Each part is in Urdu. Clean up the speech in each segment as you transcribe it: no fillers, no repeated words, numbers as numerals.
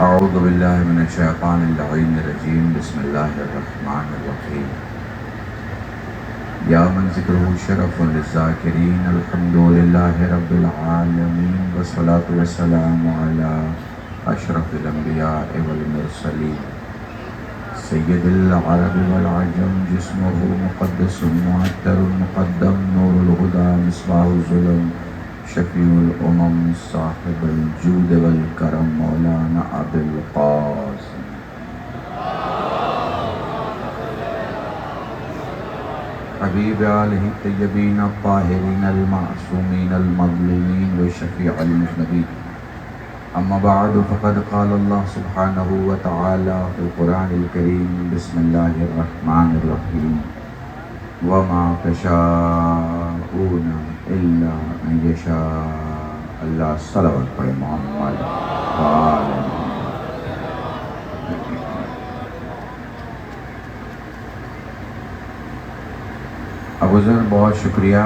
اعوذ باللہ من الشیطان اللعین الرجیم بسم اللہ الرحمن الرحیم یا من ذکرہ شرف للذاکرین الحمد للہ رب العالمین والصلاة والسلام علی اشرف الانبیاء والمرسلین سید العرب والعجم جسمہ مقدس معطر مقدم نور الہدى مصباح الظلم شفیع الامم صاحب الجود والکرم مولانا ابو القاسم حبیب آلہ الطیبین الطاہرین المعصومین المظلومین وشفیع المذنبین اما بعد فقد قال اللہ سبحانہ وتعالی فی القرآن الکریم بسم اللہ الرحمن الرحیم وما تشاءون الا ان یشاء اللہ صلوات پر محمد ابو ذر بہت شکریہ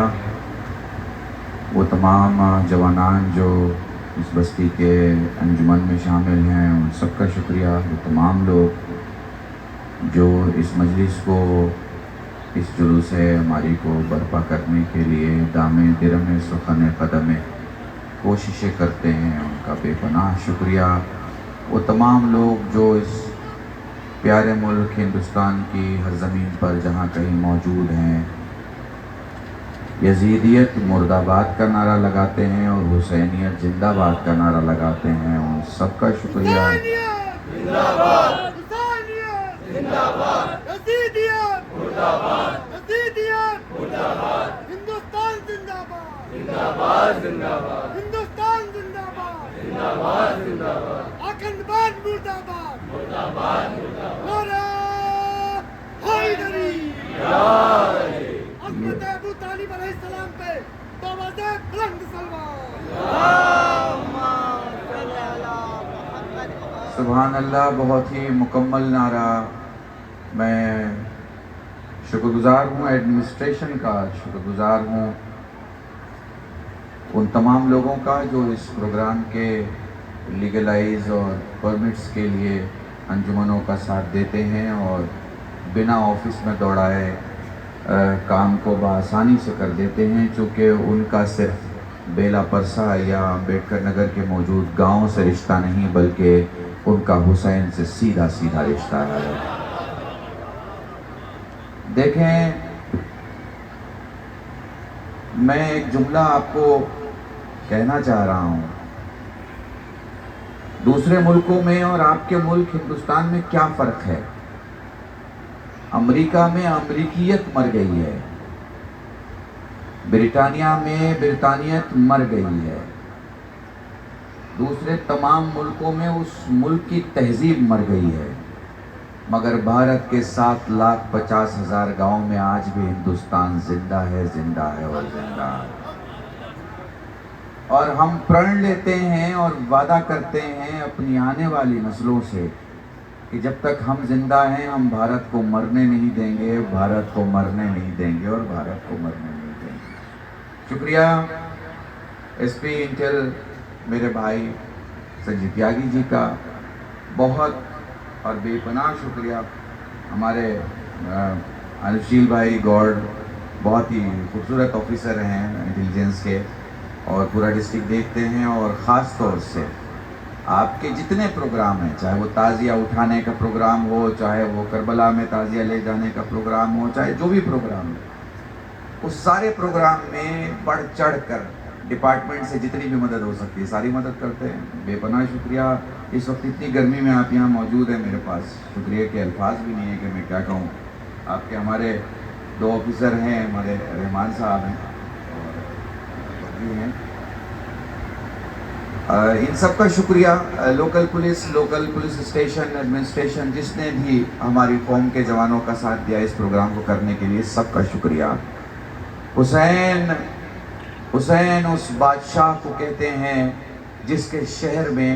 وہ تمام جوانان جو اس بستی کے انجمن میں شامل ہیں ان سب کا شکریہ، وہ تمام لوگ جو اس مجلس کو اس جلوس ہماری کو برپا کرنے کے لیے دامِ درم سخن قدم کوششیں کرتے ہیں، ان کا بے پناہ شکریہ۔ وہ تمام لوگ جو اس پیارے ملک ہندوستان کی ہر زمین پر جہاں کہیں موجود ہیں، یزیدیت مرد آباد کا نعرہ لگاتے ہیں اور حسینیت زندہ آباد کا نعرہ لگاتے ہیں، ان سب کا شکریہ۔ زندہ باد حسینیت، زندہ باد یزیدیت، مرد آباد یزیدیت، مرد آباد ہندوستان زندہ باد، زندہ باد زندہ باد ہندوستان زندہ باد، زندہ باد زندہ باد اکھنڈ باد مرد آباد، مرد آباد مرد آباد نعرہ حیدری عظمت ابو طالب علیہ السلام پہ بآوازِ بلند سلوات۔ سبحان اللہ، بہت ہی مکمل نعرہ۔ میں شکر گزار ہوں ایڈمنسٹریشن کا، شکر گزار ہوں ان تمام لوگوں کا جو اس پروگرام کے لیگلائز اور پرمٹس کے لیے انجمنوں کا ساتھ دیتے ہیں اور بنا آفس میں دوڑائے کام کو بآسانی سے کر دیتے ہیں، چونکہ ان کا صرف بیلا پرسا یا امبیڈکر نگر کے موجود گاؤں سے رشتہ نہیں بلکہ ان کا حسین سے سیدھا سیدھا رشتہ ہے۔ دیکھیں، میں ایک جملہ آپ کو کہنا چاہ رہا ہوں، دوسرے ملکوں میں اور آپ کے ملک ہندوستان میں کیا فرق ہے؟ امریکہ میں امریکیت مر گئی ہے، برطانیہ میں برطانیت مر گئی ہے، دوسرے تمام ملکوں میں اس ملک کی تہذیب مر گئی ہے، مگر بھارت کے 7,50,000 گاؤں میں آج بھی ہندوستان زندہ ہے، زندہ ہے اور زندہ ہے۔ اور ہم پرن لیتے ہیں اور وعدہ کرتے ہیں اپنی آنے والی نسلوں سے کہ جب تک ہم زندہ ہیں ہم بھارت کو مرنے نہیں دیں گے، بھارت کو مرنے نہیں دیں گے اور بھارت کو مرنے نہیں دیں گے۔ شکریہ ایس پی انٹل میرے بھائی سنجے تیاگی جی کا، بہت اور بے پناہ شکریہ ہمارے انشیل بھائی گوڈ، بہت ہی خوبصورت آفیسر ہیں انٹیلیجنس کے اور پورا ڈسٹرکٹ دیکھتے ہیں، اور خاص طور سے آپ کے جتنے پروگرام ہیں، چاہے وہ تعزیہ اٹھانے کا پروگرام ہو، چاہے وہ کربلا میں تعزیہ لے جانے کا پروگرام ہو، چاہے جو بھی پروگرام ہو، اس سارے پروگرام میں بڑھ چڑھ کر ڈپارٹمنٹ سے جتنی بھی مدد ہو سکتی ہے ساری مدد کرتے ہیں۔ بے پناہ شکریہ۔ اس وقت اتنی گرمی میں آپ یہاں موجود ہیں، میرے پاس شکریہ کے الفاظ بھی نہیں ہے کہ میں کیا کہوں۔ آپ کے ہمارے 2 آفیسر ہیں، ہمارے رحمان صاحب ہیں اور بھی ہیں، ان سب کا شکریہ۔ لوکل پولیس اسٹیشن ایڈمنسٹریشن، جس نے بھی ہماری قوم کے جوانوں کا ساتھ دیا اس پروگرام کو کرنے کے لیے، سب کا شکریہ۔ حسین اس بادشاہ کو کہتے ہیں جس کے شہر میں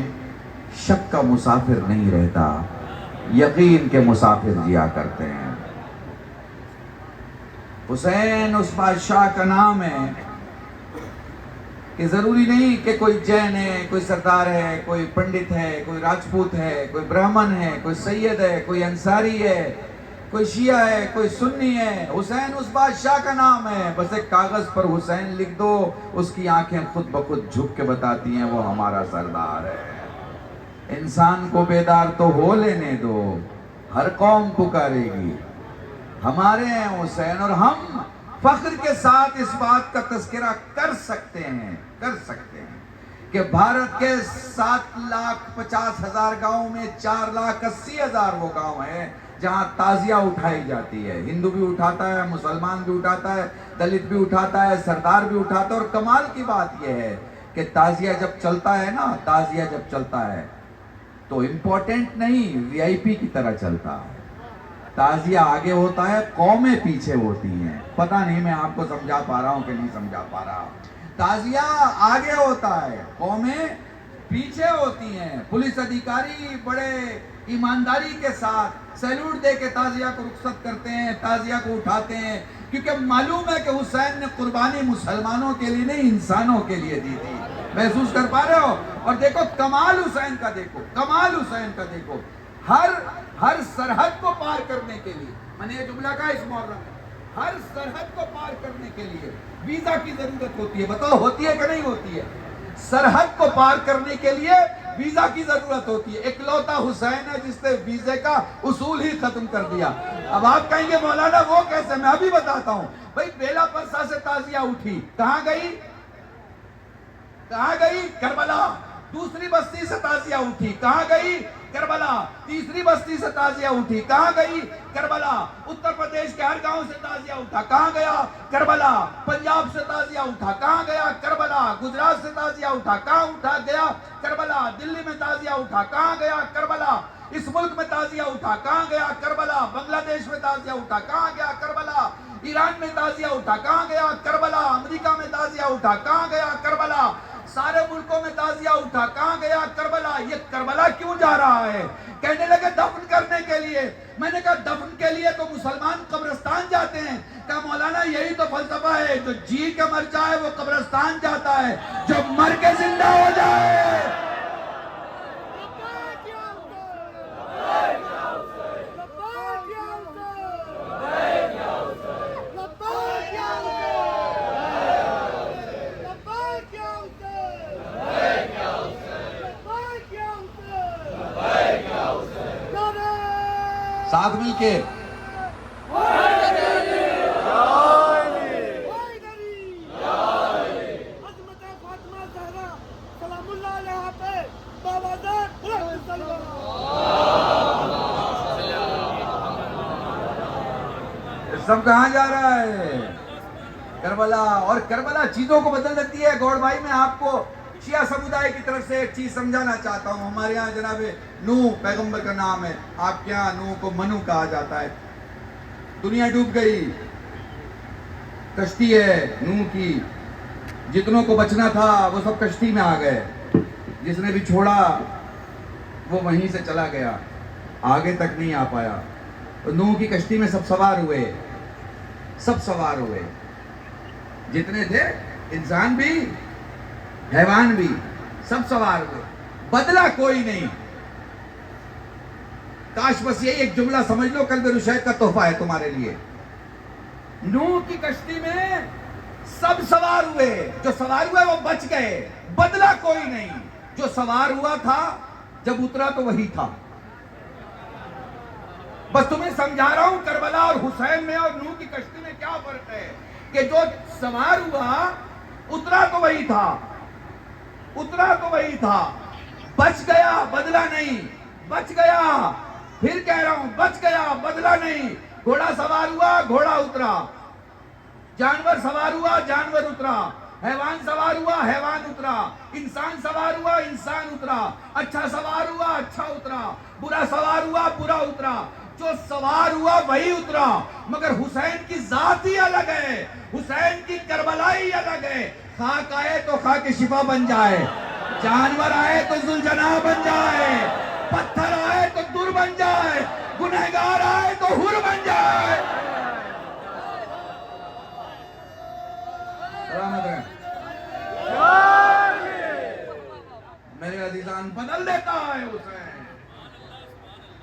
شک کا مسافر نہیں رہتا، یقین کے مسافر جیا کرتے ہیں۔ حسین اس بادشاہ کا نام ہے کہ ضروری نہیں کہ کوئی جین ہے، کوئی سردار ہے، کوئی پنڈت ہے، کوئی راجپوت ہے، کوئی برہمن ہے، کوئی سید ہے، کوئی انصاری ہے، کوئی شیعہ ہے، کوئی سنی ہے. حسین اس بادشاہ کا نام ہے. بس ایک کاغذ پر حسین لکھ دو، اس کی آنکھیں خود بخود جھک کے بتاتی ہیں وہ ہمارا سردار ہے. انسان کو بیدار تو ہو لینے دو، ہر قوم پکارے گی ہمارے ہیں حسین. اور ہم فخر کے ساتھ اس بات کا تذکرہ کر سکتے ہیں کہ بھارت کے 7,50,000 گاؤں میں 4,80,000 وہ گاؤں ہیں جہاں تعزیہ اٹھائی جاتی ہے. ہندو بھی اٹھاتا ہے، مسلمان بھی اٹھاتا ہے، دلت بھی اٹھاتا ہے، سردار بھی اٹھاتا ہے. اور کمال کی بات یہ ہے کہ تعزیہ جب چلتا ہے نا، تعزیہ جب چلتا ہے تو امپورٹنٹ نہیں، وی آئی پی کی طرح چلتا ہے. تعزیہ آگے ہوتا ہے، قومیں پیچھے ہوتی ہیں. پتہ نہیں میں آپ کو سمجھا پا رہا ہوں کہ نہیں سمجھا پا رہا. تعزیہ آگے ہوتا ہے، قومیں پیچھے ہوتی ہیں. پولیس ادھیکاری بڑے ایمانداری کے ساتھ سیلوٹ دے کے تعزیہ کو رخصت کرتے ہیں، تعزیہ کو اٹھاتے ہیں، کیونکہ معلوم ہے کہ حسین نے قربانی مسلمانوں کے لیے نہیں، انسانوں کے لیے دی تھی. محسوس کر پا رہے ہو؟ اور دیکھو کمال حسین کا، دیکھو کمال حسین کا، دیکھو ہر سرحد کو پار کرنے کے لیے، میں نے یہ جملہ کہا اس محرم میں، ہر سرحد کو پار کرنے کے لیے ویزا کی ضرورت ہوتی ہے. بتاؤ ہوتی ہے کہ نہیں ہوتی ہے؟ سرحد کو پار کرنے کے لیے ویزا کی ضرورت ہوتی ہے. اکلوتا حسین ہے جس نے ویزے کا اصول ہی ختم کر دیا. اب آپ کہیں گے مولانا وہ کیسے؟ میں ابھی بتاتا ہوں. بھائی بیلا پرسا سے تعزیہ اٹھی، کہاں گئی؟ کربلا. دوسری بستی سے تعزیہ اٹھی، کہاں گئی؟ کربلا. تیسری بستی سے تعزیہ اٹھی، کہاں گئی؟ کربلا. اتر پردیش کے ہر گاؤں سے تعزیہ اٹھا، کہاں گیا؟ کربلا. پنجاب سے تعزیہ اٹھا، کہاں گیا؟ کربلا. گجرات سے تعزیہ اٹھا، کہاں اٹھا گیا؟ کربلا. دلی میں تعزیہ اٹھا، کہاں گیا؟ کربلا. اس ملک میں تعزیہ اٹھا، کہاں گیا؟ کربلا. بنگلہ دیش میں تعزیہ اٹھا، کہاں گیا؟ کربلا. ایران میں تعزیہ اٹھا، کہاں گیا؟ کربلا. امریکہ میں تعزیہ اٹھا، کہاں گیا؟ کربلا. سارے ملکوں میں تعزیہ اٹھا، کہاں گیا؟ کربلا. یہ کربلا کیوں جا رہا ہے؟ کہنے لگے دفن کرنے کے لیے. میں نے کہا دفن کے لیے تو مسلمان قبرستان جاتے ہیں. کہا مولانا یہی تو فلسفہ ہے، جو جی کے مر جائے وہ قبرستان جاتا ہے، جو مر کے زندہ ہو جائے. ساتھ مل کے سب کہاں جا رہا ہے؟ کربلا. اور کربلا چیزوں کو بدل دیتی ہے. گوڑ بھائی میں آپ کو شیعہ سمودائے کی طرف سے ایک چیز سمجھانا چاہتا ہوں. ہمارے یہاں جناب نوح پیغمبر کا نام ہے، آپ کے یہاں نوح کو منو کہا جاتا ہے. دنیا ڈوب گئی، کشتی ہے نوح کی، جتنوں کو بچنا تھا وہ سب کشتی میں آ گئے. جس نے بھی چھوڑا وہ وہیں سے چلا گیا، آگے تک نہیں آ پایا. نوح کی کشتی میں سب سوار ہوئے، جتنے تھے، انسان بھی حیوان بھی، سب سوار ہوئے. بدلا کوئی نہیں. کاش بس یہی ایک جملہ سمجھ لو، قلب رشید کا تحفہ ہے تمہارے لیے. نوح کی کشتی میں سب سوار ہوئے، جو سوار ہوئے وہ بچ گئے، بدلا کوئی نہیں. جو سوار ہوا تھا جب اترا تو وہی تھا. بس تمہیں سمجھا رہا ہوں کربلا اور حسین میں اور نوح کی کشتی میں کیا فرق ہے، کہ جو سوار ہوا اترا تو وہی تھا، بچ گیا، بدلا نہیں. بچ گیا، پھر کہہ رہا ہوں بچ گیا، بدلا نہیں. گھوڑا سوار ہوا، گھوڑا اترا. جانور سوار ہوا، جانور اترا. حیوان سوار ہوا، حیوان اترا. انسان سوار ہوا، انسان اترا. اچھا سوار ہوا، اچھا اترا. برا سوار ہوا، برا اترا. جو سوار ہوا وہی اترا. مگر حسین کی ذات ہی الگ ہے، حسین کی کربلائی الگ ہے. خاک آئے تو خاک شفا بن جائے، جانور آئے تو ذوالجناح بن جائے، پتھر آئے تو در بن جائے، گنہگار آئے تو حر بن جائے. سلامت رہیں.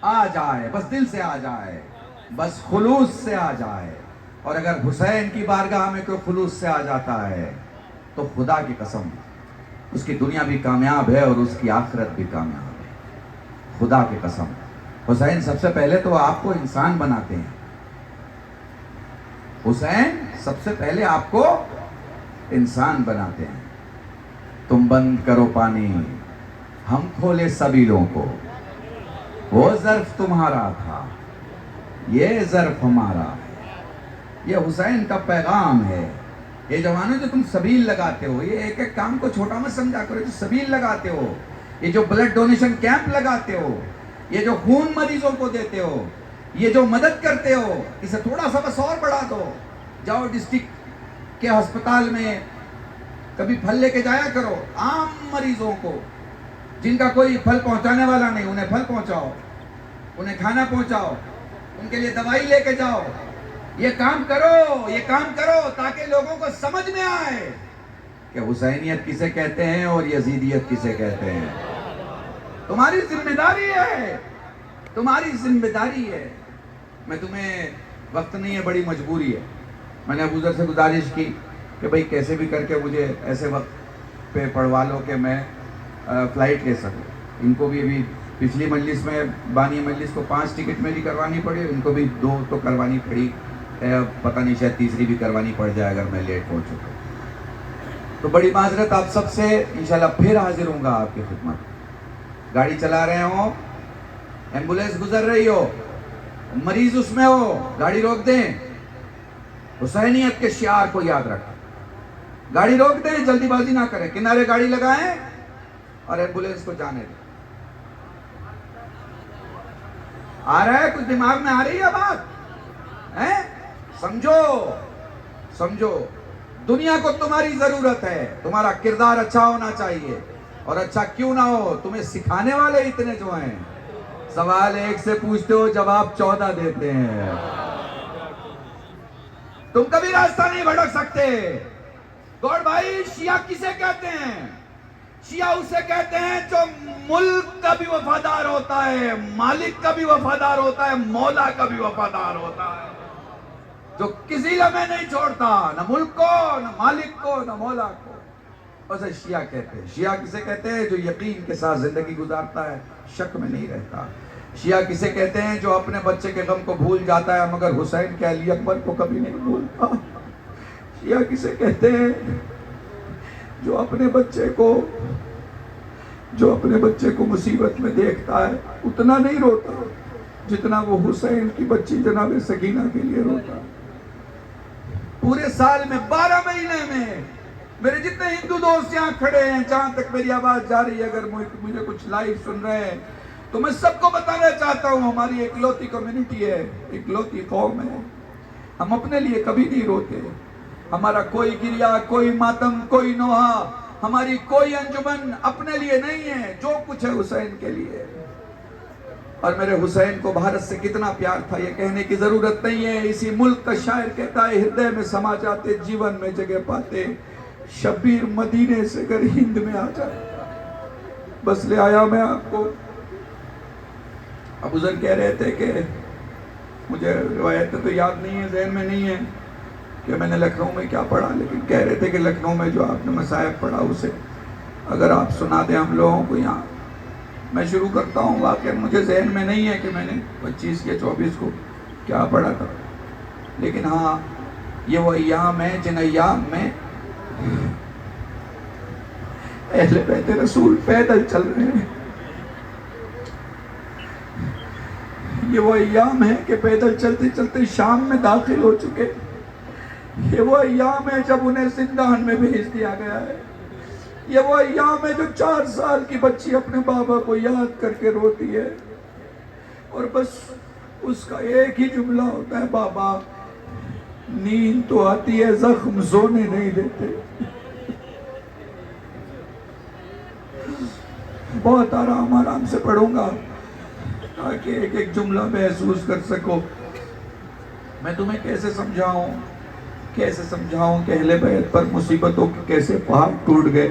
آ جائے، بس دل سے آ جائے، بس خلوص سے آ جائے. اور اگر حسین کی بارگاہ میں کوئی خلوص سے آ جاتا ہے تو خدا کی قسم اس کی دنیا بھی کامیاب ہے اور اس کی آخرت بھی کامیاب ہے. خدا کی قسم حسین سب سے پہلے تو آپ کو انسان بناتے ہیں. حسین سب سے پہلے آپ کو انسان بناتے ہیں. تم بند کرو پانی ہم کھولے سبیلوں کو، وہ ظرف تمہارا تھا یہ ظرف ہمارا ہے. یہ حسین کا پیغام ہے. یہ جوانوں جو تم سبیل لگاتے ہو، یہ ایک ایک کام کو چھوٹا مت سمجھا کرو. جو سبیل لگاتے ہو، یہ جو بلڈ ڈونیشن کیمپ لگاتے ہو، یہ جو خون مریضوں کو دیتے ہو، یہ جو مدد کرتے ہو، اسے تھوڑا سا بس اور بڑھا دو. جاؤ ڈسٹرکٹ کے ہسپتال میں کبھی پھل لے کے جایا کرو. عام مریضوں کو جن کا کوئی پھل پہنچانے والا نہیں، انہیں پھل پہنچاؤ، انہیں کھانا پہنچاؤ، ان کے لیے دوائی لے کے جاؤ. یہ کام کرو تاکہ لوگوں کو سمجھ میں آئے کہ حسینیت کسے کہتے ہیں اور یزیدیت کسے کہتے ہیں. تمہاری ذمہ داری ہے، تمہاری ذمہ داری ہے. میں تمہیں وقت نہیں ہے، بڑی مجبوری ہے. میں نے ابو ذر سے گزارش کی کہ بھئی کیسے بھی کر کے مجھے ایسے وقت پہ پڑھوا لو کہ میں فلائٹ لے سکوں. ان کو بھی ابھی پچھلی مجلس میں بانی مجلس کو 5 ٹکٹ میری کروانی پڑی، ان کو بھی 2 تو کروانی پڑی. پتہ نہیں شاید تیسری بھی کروانی پڑ جائے اگر میں لیٹ پہنچوں تو. بڑی معذرت آپ سب سے. انشاءاللہ پھر حاضر ہوں گا آپ کی خدمت. گاڑی چلا رہے ہوں، ایمبولینس گزر رہی ہو، مریض اس میں ہو، گاڑی روک دیں. حسینیت کے شعار کو یاد رکھیں. گاڑی روک دیں، جلدی بازی نہ کریں، کنارے گاڑی لگائیں اور ایمبولینس کو جانے دیں. آ رہا ہے کچھ دماغ میں؟ آ رہی ہے بات؟ سمجھو دنیا کو تمہاری ضرورت ہے. تمہارا کردار اچھا ہونا چاہیے، اور اچھا کیوں نہ ہو، تمہیں سکھانے والے اتنے جو ہیں. سوال 1 سے پوچھتے ہو، جواب 14 دیتے ہیں. تم کبھی راستہ نہیں بھٹک سکتے. گوڑ بھائی، شیعہ کسے کہتے ہیں؟ شیعہ اسے کہتے ہیں جو ملک کا بھی وفادار ہوتا ہے، مالک کا بھی وفادار ہوتا ہے، مولا کا بھی وفادار ہوتا ہے. جو کسی لمحے نہیں چھوڑتا، نہ ملک کو، نہ مالک کو، نہ مولا کو. اسے شیعہ کہتے ہیں. شیعہ کسے کہتے ہیں؟ جو یقین کے ساتھ زندگی گزارتا ہے، شک میں نہیں رہتا. شیعہ کسے کہتے ہیں؟ جو اپنے بچے کے غم کو بھول جاتا ہے مگر حسین کے علی اکبر کو کبھی نہیں بھولتا. شیعہ کسے کہتے ہیں؟ جو اپنے بچے کو مصیبت میں دیکھتا ہے اتنا نہیں روتا جتنا وہ حسین کی بچی جناب سکینہ کے لیے روتا. پورے سال میں 12 مہینے میں میرے جتنے ہندو دوست یہاں کھڑے ہیں، جہاں تک میری آواز جا رہی ہے، اگر مجھے کچھ لائیو سن رہے ہیں تو میں سب کو بتانا چاہتا ہوں، ہماری ایک لوتی کمیونٹی ہے، ایک لوتی قوم ہے. ہم اپنے لیے کبھی نہیں روتے. ہمارا کوئی گریا، کوئی ماتم، کوئی نوحہ، ہماری کوئی انجمن اپنے لیے نہیں ہے. جو کچھ ہے حسین کے لیے. اور میرے حسین کو بھارت سے کتنا پیار تھا یہ کہنے کی ضرورت نہیں ہے. اسی ملک کا شاعر کہتا ہے، ہردے میں سما جاتے، جیون میں جگہ پاتے، شبیر مدینے سے گر ہند میں آ جاتا. بس لے آیا میں آپ کو. ابو ذر کہہ رہے تھے کہ مجھے روایتیں تو یاد نہیں ہے، ذہن میں نہیں ہے کہ میں نے لکھنؤ میں کیا پڑھا، لیکن کہہ رہے تھے کہ لکھنؤ میں جو آپ نے مصائب پڑھا اسے اگر آپ سنا دیں ہم لوگوں کو یہاں. میں شروع کرتا ہوں. واقعہ مجھے ذہن میں نہیں ہے کہ میں نے 25 یا 24 کو کیا پڑھا تھا، لیکن ہاں یہ وہ ایام ہیں جن ایام میں اہل بیت رسول پیدل چل رہے ہیں. یہ وہ ایام ہیں کہ پیدل چلتے چلتے شام میں داخل ہو چکے. یہ وہ ایام ہے جب انہیں زندان میں بھیج دیا گیا ہے. یہ وہ ایام ہے جو 4 سال کی بچی اپنے بابا کو یاد کر کے روتی ہے اور بس اس کا ایک ہی جملہ ہوتا ہے، بابا نیند تو آتی ہے، زخم سونے نہیں دیتے. بہت آرام سے پڑھوں گا تاکہ ایک ایک جملہ محسوس کر سکو. میں تمہیں کیسے سمجھاؤں کہ اہل بیت پر مصیبتوں کے کیسے پہاڑ ٹوٹ گئے.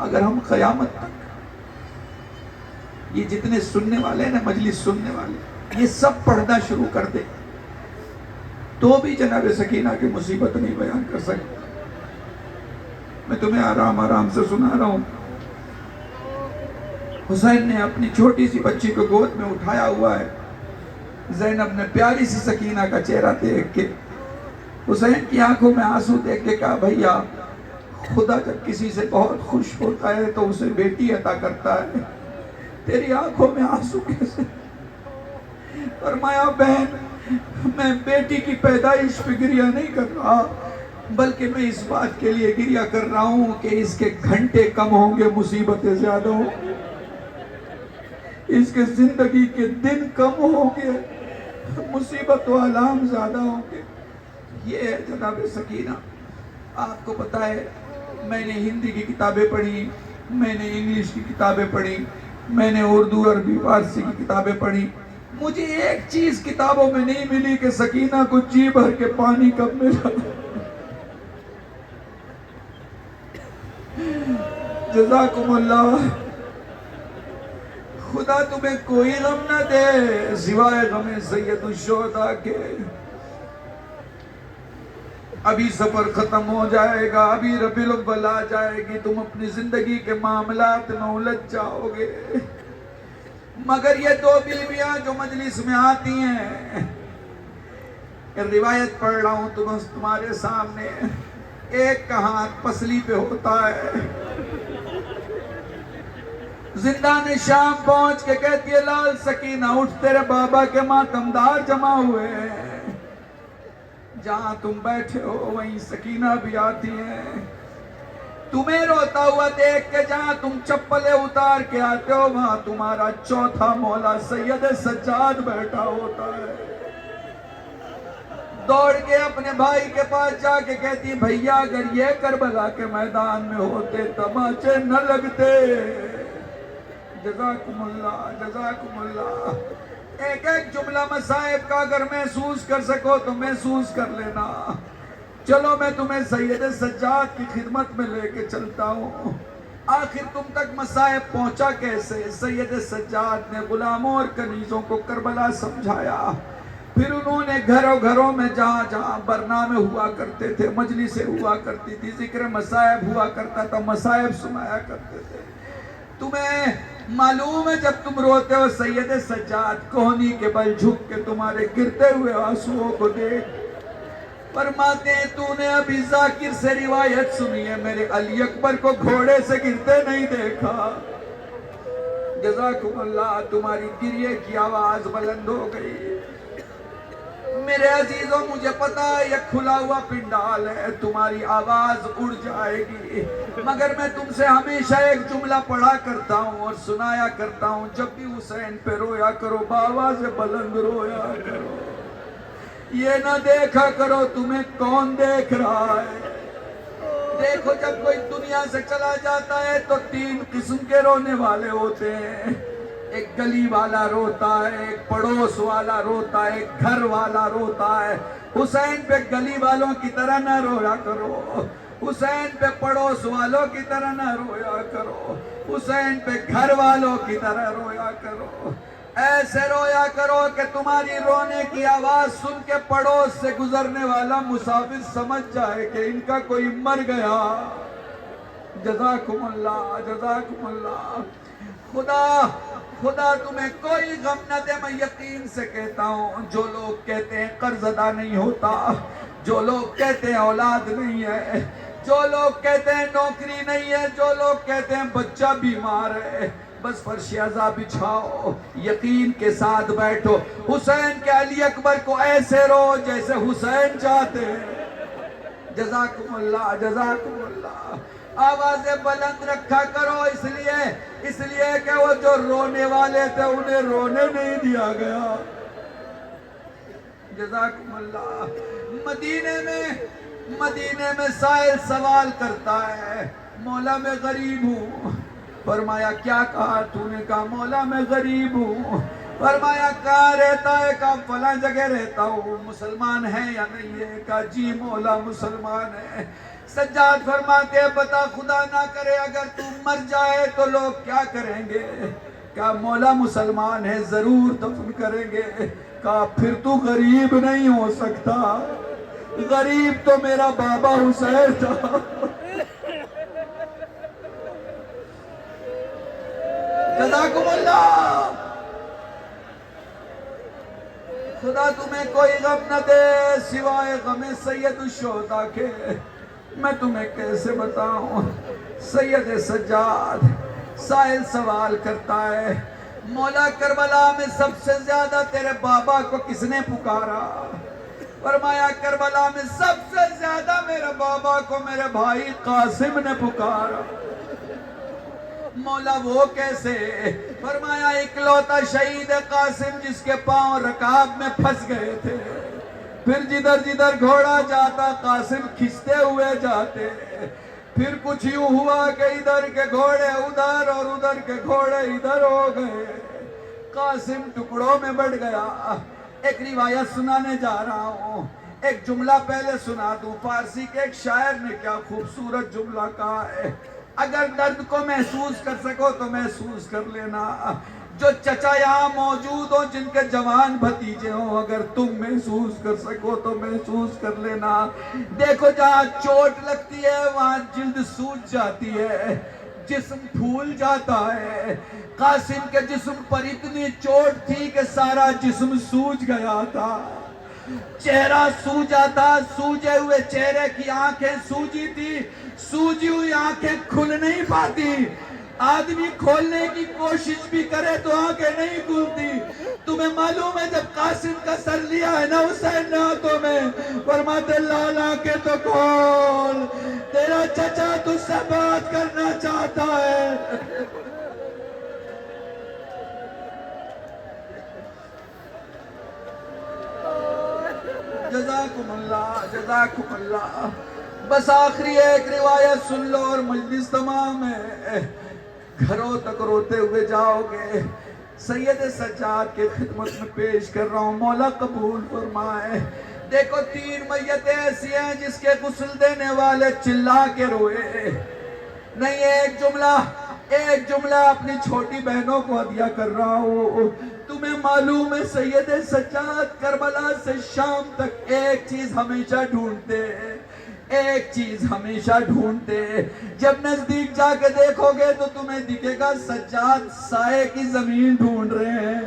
اگر ہم قیامت تک یہ جتنے سننے والے ہیں نا، مجلس سننے والے، یہ سب پڑھنا شروع کر دے تو بھی جناب سکینہ کی مصیبت نہیں بیان کر سکتے. میں تمہیں آرام آرام سے سنا رہا ہوں. حسین نے اپنی چھوٹی سی بچی کو گود میں اٹھایا ہوا ہے. زینب نے پیاری سی سکینہ کا چہرہ دیکھ کے، حسین کی آنکھوں میں آنسو دیکھ کے کہا بھیا، خدا جب کسی سے بہت خوش ہوتا ہے تو اسے بیٹی عطا کرتا ہے، تیری آنکھوں میں آنسو کیسے؟ فرمایا بہن، میں بیٹی کی پیدائش پہ گریہ نہیں کر رہا، بلکہ میں اس بات کے لیے گریہ کر رہا ہوں کہ اس کے گھنٹے کم ہوں گے، مصیبتیں زیادہ ہوں گی، اس کے زندگی کے دن کم ہوں گے، مصیبت و آلام زیادہ ہوں گے. یہ ہے جناب سکینہ. آپ کو پتا ہے، میں نے ہندی کی کتابیں پڑھی، میں نے انگلش کی کتابیں پڑھی، میں نے اردو، عربی، فارسی کی کتابیں پڑھی. مجھے ایک چیز کتابوں میں نہیں ملی کہ سکینہ کو جی بھر کے پانی کب ملا. جزاکم اللہ. خدا تمہیں کوئی غم نہ دے سوائے غم سید الشہداء کے. ابھی سفر ختم ہو جائے گا، ابھی ربیع الاول آ جائے گی، تم اپنی زندگی کے معاملات میں الجھ جاؤ گے. مگر یہ دو بیویاں جو مجلس میں آتی ہیں، روایت پڑھ رہا ہوں تمہارے سامنے. ایک کا ہاتھ پسلی پہ ہوتا ہے، زندان شام پہنچ کے کہتی ہے لال سکینہ اٹھ، تیرے بابا کے ماتمدار جمع ہوئے ہیں. جہاں تم بیٹھے ہو وہیں سکینہ بھی آتی ہیں. تمہیں روتا ہوا دیکھ کے جہاں تم چپلیں اتار کے آتے ہو وہاں تمہارا چوتھا مولا سید سجاد بیٹھا ہوتا ہے. دوڑ کے اپنے بھائی کے پاس جا کے کہتی بھیا، اگر یہ کربلا کے میدان میں ہوتے تماچے نہ لگتے. جزاکم اللہ، جزاکم اللہ. ایک ایک جملہ مصائب کا اگر محسوس کر سکو تو محسوس کر لینا. چلو میں تمہیں سید سجاد کی خدمت میں لے کے چلتا ہوں. آخر تم تک مصائب پہنچا کیسے؟ سید سجاد نے غلاموں اور کنیزوں کو کربلا سمجھایا. پھر انہوں نے گھروں میں جہاں جہاں برنامے ہوا کرتے تھے، مجلسیں ہوا کرتی تھی، ذکر مصائب ہوا کرتا تھا، مصائب سنایا کرتے تھے. تمہیں معلوم ہے جب تم روتے ہو سید سجاد کوہنی کے بل جھک کے تمہارے گرتے ہوئے آنسوؤں کو دیکھ فرماتے ہیں تو نے ابھی ذاکر سے روایت سنی ہے، میرے علی اکبر کو گھوڑے سے گرتے نہیں دیکھا. جزاکم اللہ. تمہاری گریے کی آواز بلند ہو گئی. میرے عزیزوں مجھے پتا ہے یہ کھلا ہوا پنڈال ہے، تمہاری آواز اڑ جائے گی، مگر میں تم سے ہمیشہ ایک جملہ پڑھا کرتا ہوں اور سنایا کرتا ہوں، جب بھی حسین پہ رویا کرو بآواز بلند رویا کرو. یہ نہ دیکھا کرو تمہیں کون دیکھ رہا ہے. دیکھو جب کوئی دنیا سے چلا جاتا ہے تو تین قسم کے رونے والے ہوتے ہیں. ایک گلی والا روتا ہے، ایک پڑوس والا روتا ہے، ایک گھر والا روتا ہے. حسین پہ گلی والوں کی طرح نہ رویا کرو، حسین پہ پڑوس والوں کی طرح نہ رویا کرو، حسین پہ گھر والوں کی طرح رویا کرو. ایسے رویا کرو کہ تمہاری رونے کی آواز سن کے پڑوس سے گزرنے والا مسافر سمجھ جائے کہ ان کا کوئی مر گیا. جزاکم اللہ، جزاکم اللہ. خدا تمہیں کوئی غم نہ دے. میں یقین سے کہتا ہوں جو لوگ کہتے ہیں قرض ادا نہیں ہوتا، جو لوگ کہتے ہیں اولاد نہیں ہے، جو لوگ کہتے ہیں نوکری نہیں ہے، جو لوگ کہتے ہیں بچہ بیمار ہے، بس فرش عزا بچھاؤ، یقین کے ساتھ بیٹھو. حسین کے علی اکبر کو ایسے رو جیسے حسین چاہتے ہیں. جزاکم اللہ، جزاکم اللہ. آوازیں بلند رکھا کرو اس لیے کہ وہ جو رونے والے تھے انہیں رونے نہیں دیا گیا. جزاکم اللہ. مدینے میں سائل سوال کرتا ہے مولا میں غریب ہوں. فرمایا کیا کہا؟ تو نے کہا مولا میں غریب ہوں. فرمایا کہاں رہتا ہے؟ کہا فلاں جگہ رہتا ہوں. مسلمان ہے یا نہیں ہے؟ کہا جی مولا مسلمان ہے. سجاد فرماتے ہیں بتا خدا نہ کرے اگر تو مر جائے تو لوگ کیا کریں گے؟ کہا مولا مسلمان ہے ضرور دفن کریں گے. کہا پھر تو غریب نہیں ہو سکتا, غریب تو میرا بابا حسین تھا. جزاکم اللہ. خدا تمہیں کوئی غم نہ دے سوائے غم سید الشہداء کے. میں تمہیں کیسے بتاؤں. سید سجاد سائل سوال کرتا ہے مولا کربلا میں سب سے زیادہ تیرے بابا کو کس نے پکارا؟ فرمایا کربلا میں سب سے زیادہ میرے بابا کو میرے بھائی قاسم نے پکارا. مولا وہ کیسے؟ فرمایا اکلوتا شہید قاسم جس کے پاؤں رکاب میں پھنس گئے تھے. پھر جدھر جدھر گھوڑا جاتا قاسم کھچتے ہوئے جاتے. پھر کچھ یوں ہوا کہ ادھر کے گھوڑے ادھر اور ادھر کے گھوڑے ادھر ہو گئے. قاسم ٹکڑوں میں بٹ گیا. ایک روایت سنانے جا رہا ہوں, ایک جملہ پہلے سنا دوں. فارسی کے ایک شاعر نے کیا خوبصورت جملہ کہا ہے, اگر درد کو محسوس کر سکو تو محسوس کر لینا. جو چچا یہاں موجود ہو جن کے جوان بھتیجے ہوں, اگر تم محسوس کر سکو تو محسوس کر لینا. دیکھو جہاں چوٹ لگتی ہے وہاں جلد سوج جاتی ہے, جسم پھول جاتا ہے. قاسم کے جسم پر اتنی چوٹ تھی کہ سارا جسم سوج گیا تھا. چہرہ سوجا تھا, سوجے ہوئے چہرے کی آنکھیں سوجی تھی. سوجی ہوئی آنکھیں کھل نہیں پاتی. آدمی کھولنے کی کوشش بھی کرے تو آنکھیں نہیں کھلتی. تمہیں معلوم ہے جب قاسم کا سر لیا ہے نا حسین نے ہاتھوں میں, فرماتے لال آنکھیں تو کھول, تیرا چچا تجھ سے بات کرنا چاہتا ہے. جزاکم اللہ جزاکم اللہ. بس آخری ایک روایت سن لو اور مجلس تمام ہے. گھروں تک روتے ہوئے جاؤ گے. سید سجاد کے خدمت میں پیش کر رہا ہوں, مولا قبول فرمائے. دیکھو 3 میتیں ایسی ہیں جس کے غسل دینے والے چلا کے روئے نہیں. ایک جملہ اپنی چھوٹی بہنوں کو ہدیہ کر رہا ہوں. تمہیں معلوم ہے سید سجاد کربلا سے شام تک ایک چیز ہمیشہ ڈھونڈتے, ایک چیز ہمیشہ ڈھونڈتے. جب نزدیک جا کے دیکھو گے تو تمہیں دکھے گا سجاد سائے کی زمین ڈھونڈ رہے ہیں,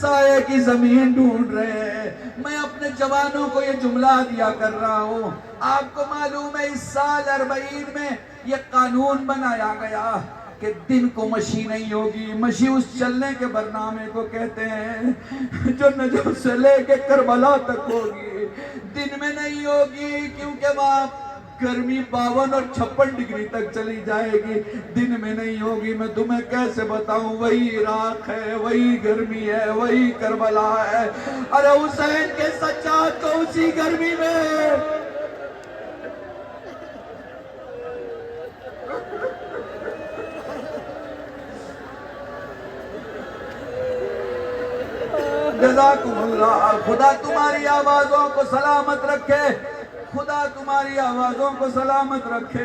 سائے کی زمین ڈھونڈ رہے ہیں. میں اپنے جوانوں کو یہ جملہ دیا کر رہا ہوں. آپ کو معلوم ہے اس سال 40 میں یہ قانون بنایا گیا کہ دن کو مشی نہیں ہوگی. مشی اس چلنے کے برنامے کو کہتے ہیں جو نجف سے لے کے کربلا تک ہوگی. دن میں نہیں ہوگی کیونکہ وہاں گرمی 52 اور 56 ڈگری تک چلی جائے گی. دن میں نہیں ہوگی. میں تمہیں کیسے بتاؤں, وہی عراق ہے, وہی گرمی ہے, وہی کربلا ہے. ارے حسین کے سجاد کو اسی گرمی میں جزاکم اللہ. خدا تمہاری آوازوں کو سلامت رکھے, خدا تمہاری آوازوں کو سلامت رکھے.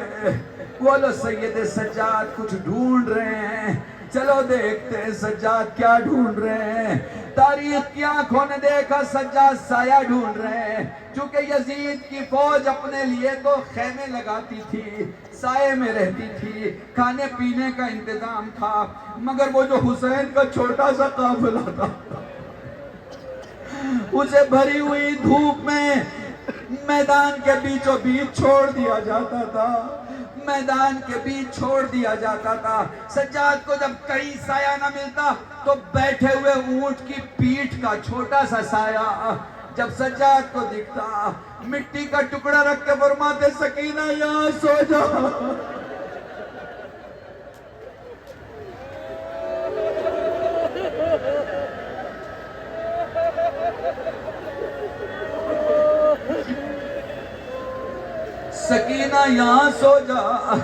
بولو سید سجاد کچھ ڈھونڈ رہے ہیں. چلو دیکھتے ہیں سجاد کیا ڈھونڈ رہے ہیں. تاریخ کی آنکھوں نے دیکھا سجاد سایہ ڈھونڈ رہے ہیں. چونکہ یزید کی فوج اپنے لیے تو خیمے لگاتی تھی, سائے میں رہتی تھی, کھانے پینے کا انتظام تھا. مگر وہ جو حسین کا چھوٹا سا قافلہ تھا اسے بھری ہوئی دھوپ میں میدان کے بیچوں بیچ چھوڑ دیا جاتا تھا, میدان کے بیچ چھوڑ دیا جاتا تھا. سجاد کو جب کہیں سایہ نہ ملتا تو بیٹھے ہوئے اونٹ کی پیٹھ کا چھوٹا سا سایہ جب سجاد کو دکھتا, مٹی کا ٹکڑا رکھ کے فرماتے سکینہ یہاں سو جا. سکینہ یہاں سو جا.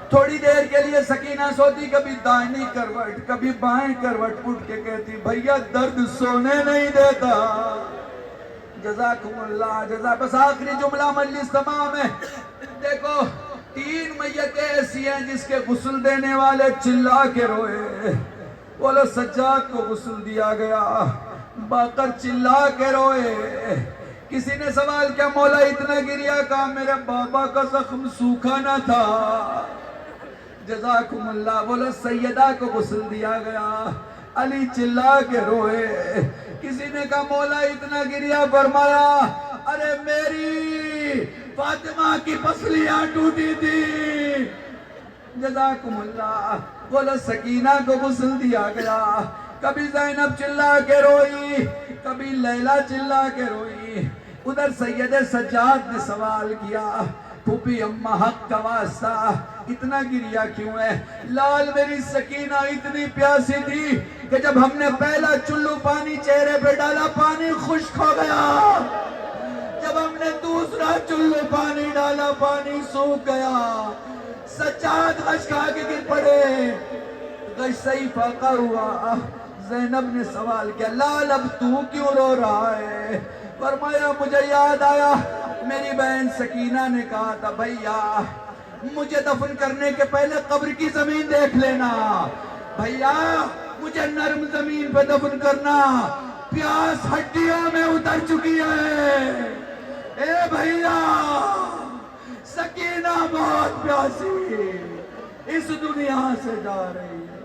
تھوڑی دیر کے لیے سکینہ سوتی, کبھی دائیں کروٹ کبھی بائیں کروٹ, اٹھ کے کہتی بھیا درد سونے نہیں دیتا. جزاکم اللہ جزا. بس آخری جملہ مجلس تمام ہے. دیکھو 3 میتیں ایسی ہیں جس کے غسل دینے والے چلا کے روئے. بولو سجاد کو غسل دیا گیا، باقر چلا کے روئے. کسی نے سوال کیا مولا اتنا گریا؟ کہا میرے بابا کا زخم سوکھا نہ تھا. جزاکم اللہ. بولو سیدہ کو غسل دیا گیا، علی چلا کے روئے. کسی نے کہا مولا اتنا گریا؟ فرمایا ارے میری فاطمہ کی پسلیاں ٹوٹی تھی. جزاکم اللہ. بولو سکینہ کو غسل دیا گیا. کبھی زینب چلا کے روئی، کبھی لیلا چلا کے روئی. ادھر سید سجاد نے سوال کیا پھوپھی اماں حق کا واسطہ اتنا گریا کیوں ہے؟ لال میری سکینہ اتنی پیاسی تھی کہ جب ہم نے پہلا چلو پانی چہرے پہ ڈالا پانی خشک ہو گیا، جب ہم نے دوسرا چلو پانی ڈالا پانی سوکھ گیا. سجاد غش کھا کے گر پڑے، غش سے ہی فاقہ ہوا. زینب نے سوال کیا لال اب تو کیوں رو رہا ہے؟ فرمایا مجھے یاد آیا میری بہن سکینہ نے کہا تھا بھیا مجھے دفن کرنے کے پہلے قبر کی زمین دیکھ لینا، بھیا مجھے نرم زمین پہ دفن کرنا، پیاس ہڈیوں میں اتر چکی ہے. اے بھیا سکینہ بہت پیاسی اس دنیا سے جا رہی ہے.